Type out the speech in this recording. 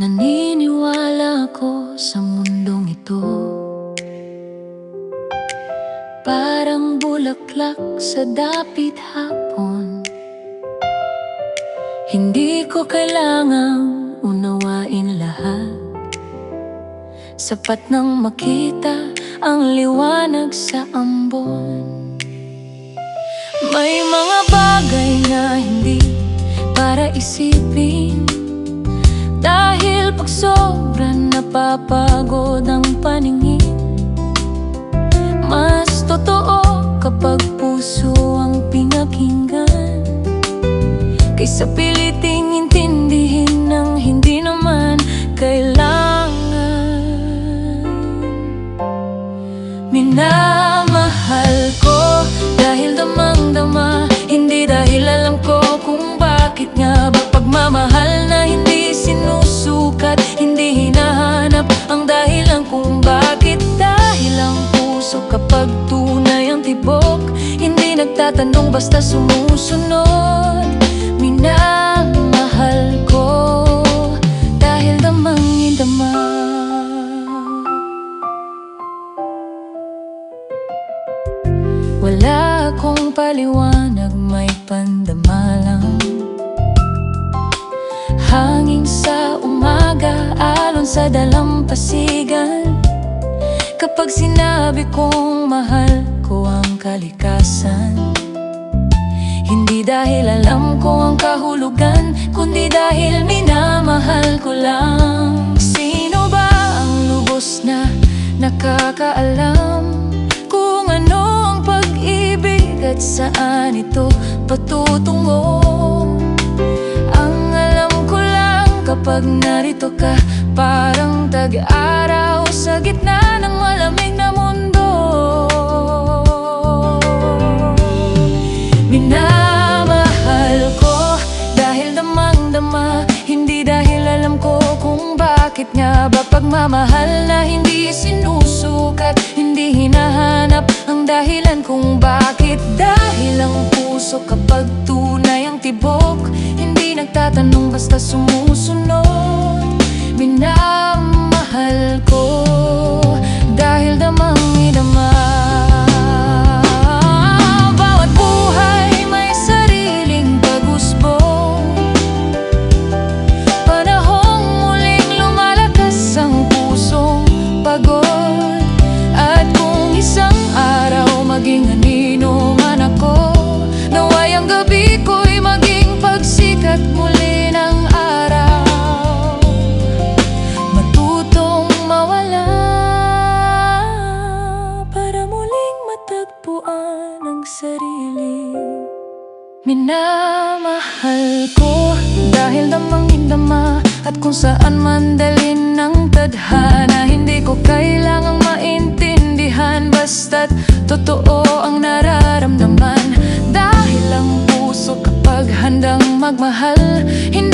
Naniniwala ako sa mundong ito, parang bulaklak sa dapit hapon. Hindi ko kailangang unawain lahat, sapat nang makita ang liwanag sa ambon. May mga bagay na hindi para isipin, dahil pag sobra napapagod ang paningin. Mas totoo kapag puso ang pinakinggan, kaysa piliting intindihin ng hindi naman kailangan. Minamahal ko dahil damang-dama, hindi dahil alam ko kung bakit nga ba. Pagmamahal na hindi sinusukat, hindi hinahanap ang dahilan kung bakit. Dahil ang puso kapag tunay ang tibok, hindi nagtatanong basta sumusunod. Minamahal ko dahil damang-dama. Wala akong paliwanag, may pandama lang. Hangin sa umaga, alon sa dalampasigan. Kapag sinabi kong mahal ko ang kalikasan, hindi dahil alam ko ang kahulugan, kundi dahil minamahal ko lang. Sino ba ang lubos na nakakaalam kung ano ang pag-ibig at saan ito patutungo? Kapag narito ka, parang tag-araw sa gitna ng malamig na mundo. Minamahal ko dahil damang-dama, hindi dahil alam ko kung bakit nga ba. Pagmamahal na hindi sinusukat, hindi hinahanap ang dahilan kung bakit. Dahil ang puso kapag tunay ang tibok, hindi nagtatanong basta sumusunod. Minamahal ko dahil damang-dama. Bawat buhay may sariling pag-usbong, panahong muling lumalakas ang pusong pagod. At kung isang araw maging anino man ako, naway ang gabi ko'y maging pagsikat muli ng araw. Matutong mawala para muling matagpuan ang sarili. Minamahal ko dahil damang-dama, at kung saan man dalhin ng tadhana, hindi ko kailangang maintindihan, basta't totoo ang nararamdaman. Dahil ang puso kapag handang magmahal, hindi